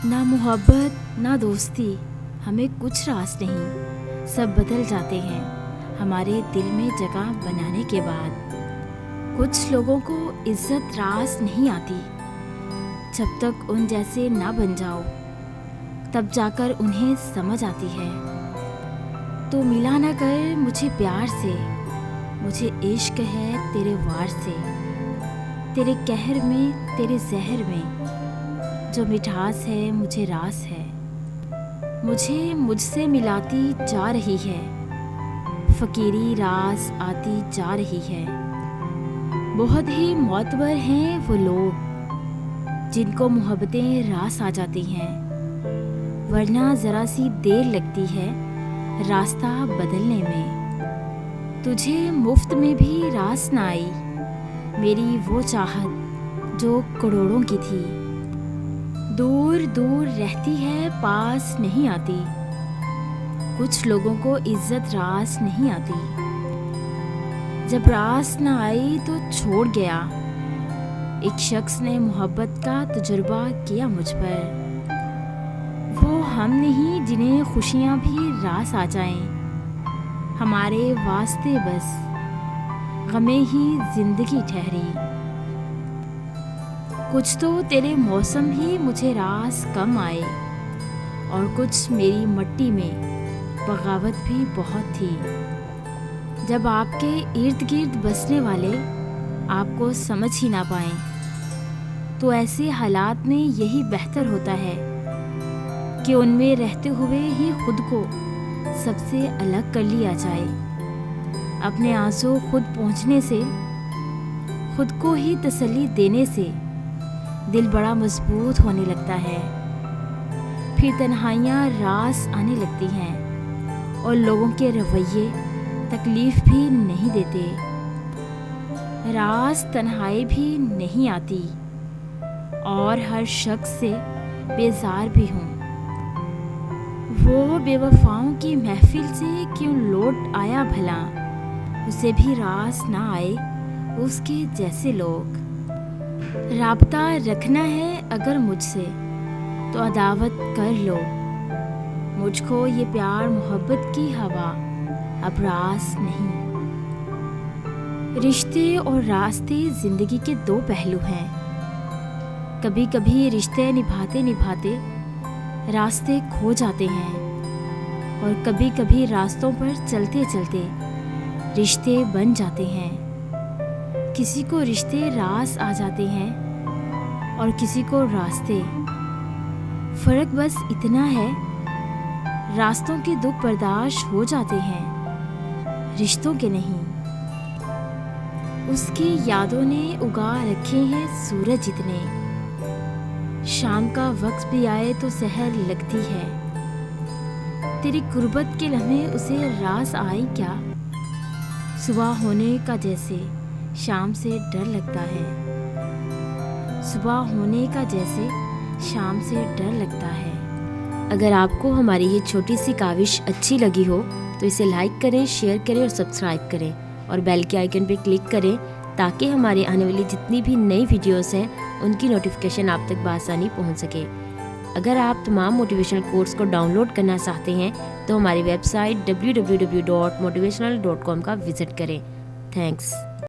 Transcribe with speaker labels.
Speaker 1: ना मोहब्बत ना दोस्ती, हमें कुछ रास नहीं, सब बदल जाते हैं हमारे दिल में जगह बनाने के बाद। कुछ लोगों को इज्जत रास नहीं आती, जब तक उन जैसे ना बन जाओ तब जाकर उन्हें समझ आती है। तो मिला ना कर मुझे प्यार से, मुझे इश्क है तेरे वार से, तेरे कहर में तेरे जहर में जो मिठास है मुझे रास है। मुझे मुझसे मिलाती जा रही है, फ़कीरी रास आती जा रही है। बहुत ही मोतबर हैं वो लोग जिनको मोहब्बतें रास आ जाती हैं, वरना ज़रा सी देर लगती है रास्ता बदलने में। तुझे मुफ्त में भी रास ना आई मेरी वो चाहत जो करोड़ों की थी। दूर दूर रहती है पास नहीं आती, कुछ लोगों को इज्जत रास नहीं आती। जब रास ना आई तो छोड़ गया, एक शख्स ने मोहब्बत का तजुर्बा किया मुझ पर। वो हम नहीं जिन्हें खुशियाँ भी रास आ जाएं, हमारे वास्ते बस गमें ही ज़िंदगी ठहरी। कुछ तो तेरे मौसम ही मुझे रास कम आए, और कुछ मेरी मट्टी में बगावत भी बहुत थी। जब आपके इर्द गिर्द बसने वाले आपको समझ ही ना पाएं, तो ऐसे हालात में यही बेहतर होता है कि उनमें रहते हुए ही खुद को सबसे अलग कर लिया जाए। अपने आंसू खुद पहुँचने से, खुद को ही तसल्ली देने से दिल बड़ा मजबूत होने लगता है। फिर तन्हाइयाँ रास आने लगती हैं और लोगों के रवैये तकलीफ़ भी नहीं देते। रास तन्हाई भी नहीं आती और हर शख्स से बेजार भी हूँ। वो बेवफाओं की महफिल से क्यों लौट आया भला, उसे भी रास ना आए उसके जैसे लोग। राब्ता रखना है अगर मुझसे तो अदावत कर लो, मुझको ये प्यार मोहब्बत की हवा अब रास नहीं। रिश्ते और रास्ते ज़िंदगी के दो पहलू हैं। कभी कभी रिश्ते निभाते निभाते रास्ते खो जाते हैं, और कभी कभी रास्तों पर चलते चलते रिश्ते बन जाते हैं। किसी को रिश्ते रास आ जाते हैं और किसी को रास्ते। फ़र्क बस इतना है, रास्तों के दुख बर्दाश्त हो जाते हैं, रिश्तों के नहीं। उसकी यादों ने उगा रखे हैं सूरज इतने, शाम का वक्त भी आए तो सहर लगती है। तेरी गुर्बत के लम्हे उसे रास आए क्या, सुबह होने का जैसे शाम से डर लगता है। सुबह होने का जैसे शाम से डर लगता है। अगर आपको हमारी ये छोटी सी काविश अच्छी लगी हो तो इसे लाइक करें, शेयर करें और सब्सक्राइब करें, और बेल के आइकन पर क्लिक करें ताकि हमारे आने वाली जितनी भी नई वीडियोस हैं उनकी नोटिफिकेशन आप तक बआसानी पहुंच सके। अगर आप तमाम मोटिवेशनल कोर्स को डाउनलोड करना चाहते हैं तो हमारी वेबसाइट www.motivational.com का विज़िट करें। थैंक्स।